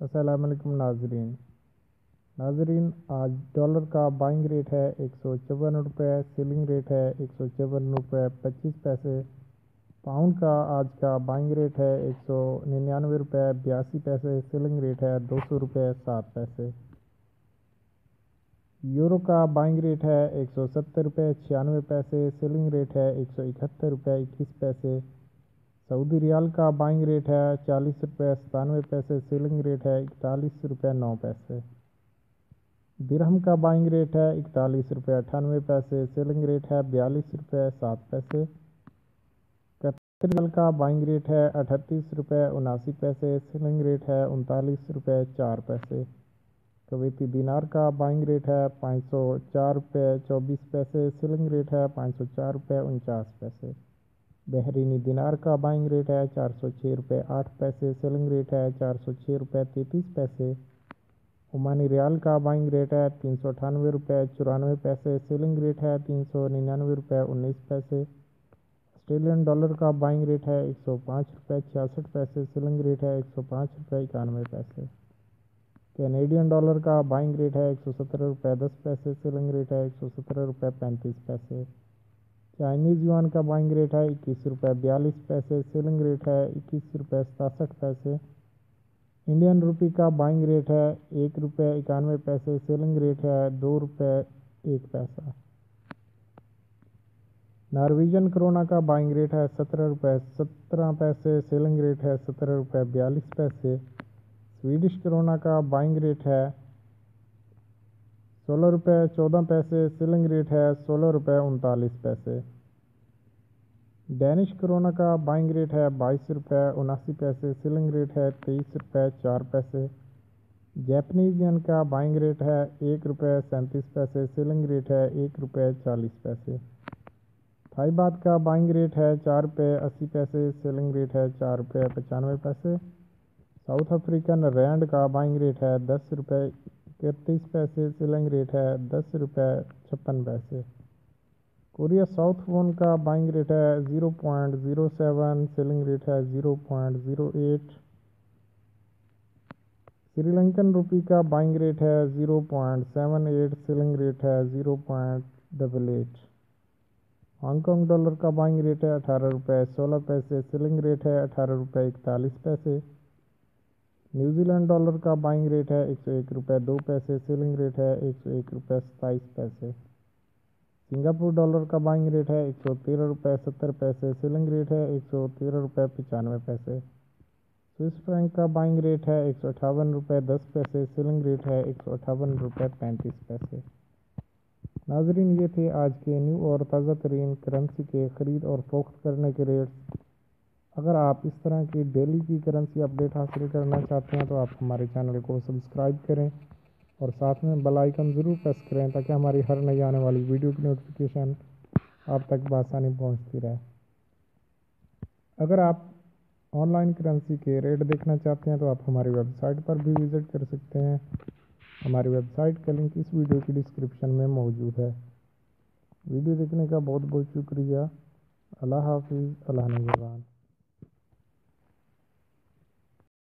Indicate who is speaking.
Speaker 1: अस्सलाम वालेकुम नाजरीन, आज डॉलर का बाइंग रेट है 154 रुपये, सेलिंग रेट है 154 रुपये 25 पैसे। पाउंड का आज का बाइंग रेट है 199 रुपये 82 पैसे, सेलिंग रेट है 200 रुपये 7 पैसे। यूरो का बाइंग रेट है 170 रुपये 96 पैसे, सेलिंग रेट है 171 रुपये 21 पैसे। सऊदी रियाल का बाइंग रेट है 40 रुपये 97 पैसे, सेलिंग रेट है 41 रुपये 9 पैसे। दिरहम का बाइंग रेट है 41 रुपये 98 पैसे, सेलिंग रेट है 42 रुपये 7 पैसे। कतर रियाल का बाइंग रेट है 38 रुपये 79 पैसे, सेलिंग रेट है 39 रुपये 4 पैसे। कुवैती दिनार का बाइंग रेट है 504 रुपये 24 पैसे, सेलिंग रेट है 504 रुपये 49 पैसे। बहरीनी दिनार का बाइंग रेट है 406 रुपये 8 पैसे, सेलिंग रेट है 406 रुपये 33 पैसे। ओमानी रियाल का बाइंग रेट है 398 रुपये 94 पैसे, सेलिंग रेट है 399 रुपये 19 पैसे। ऑस्ट्रेलियन डॉलर का बाइंग रेट है 105 रुपये 66 पैसे, सेलिंग रेट है 105 रुपये 91 पैसे। कैनेडियन डॉलर का बाइंग रेट है 117 रुपये 10 पैसे, सेलिंग रेट है 117 रुपये 35 पैसे। चाइनीज़ युआन का बाइंग रेट है 21 रुपये 42 पैसे, सेलिंग रेट है 21 रुपये 67 पैसे। इंडियन रुपी का बाइंग रेट है 1 रुपये 91 पैसे, सेलिंग रेट है 2 रुपये 1 पैसा। नॉर्वेजियन क्रोना का बाइंग रेट है 17 रुपये 17 पैसे, सेलिंग रेट है 17 रुपये 42 पैसे। स्वीडिश क्रोना का बाइंग रेट है 16 रुपये 14 पैसे, सेलिंग रेट है 16 रुपये 39 पैसे। डैनिश क्रोना का बाइंग रेट है 22 रुपये 79 पैसे, सेलिंग रेट है 23 रुपये 4 पैसे। जैपनीज येन का बाइंग रेट है 1 रुपये 37 पैसे, सेलिंग रेट है 1 रुपये 40 पैसे। थाई बात का बाइंग रेट है 4 रुपये 80 पैसे, सेलिंग रेट है 4 रुपये 95 पैसे। साउथ अफ्रीकन रैंड का बाइंग रेट है 10 रुपये 31 पैसे, सेलिंग रेट है 10 रुपये 56 पैसे। कोरिया साउथ वॉन का बाइंग रेट है 0.07, सेलिंग रेट है 0.08। श्रीलंकन रुपी का बाइंग रेट है 0.78, सेलिंग रेट है 0.88। हांगकांग डॉलर का बाइंग रेट है 18 रुपये 16 पैसे, सेलिंग रेट है 18 रुपये 41 पैसे। न्यूजीलैंड डॉलर का बाइंग रेट है 101 रुपये 2 पैसे, सेलिंग रेट है 101 रुपये 27 पैसे। सिंगापुर डॉलर का बाइंग रेट है 113 रुपये 70 पैसे, सेलिंग रेट है 113 रुपये 95 पैसे। स्विस फ्रैंक का बाइंग रेट है 158 रुपये 10 पैसे, सेलिंग रेट है 158 रुपये 35 पैसे। नाजरीन, ये थे आज के न्यू और ताज़ा तरीन करेंसी के ख़रीद और फरोख्त करने के रेट्स। अगर आप इस तरह की डेली की करेंसी अपडेट हासिल करना चाहते हैं तो आप हमारे चैनल को सब्सक्राइब करें और साथ में बेल आइकन ज़रूर प्रेस करें ताकि हमारी हर नई आने वाली वीडियो की नोटिफिकेशन आप तक बआसानी पहुंचती रहे। अगर आप ऑनलाइन करेंसी के रेट देखना चाहते हैं तो आप हमारी वेबसाइट पर भी विज़िट कर सकते हैं। हमारी वेबसाइट का लिंक इस वीडियो की डिस्क्रिप्शन में मौजूद है। वीडियो देखने का बहुत बहुत शुक्रिया। अल्लाह हाफिज़। अल्लाह निगहबान।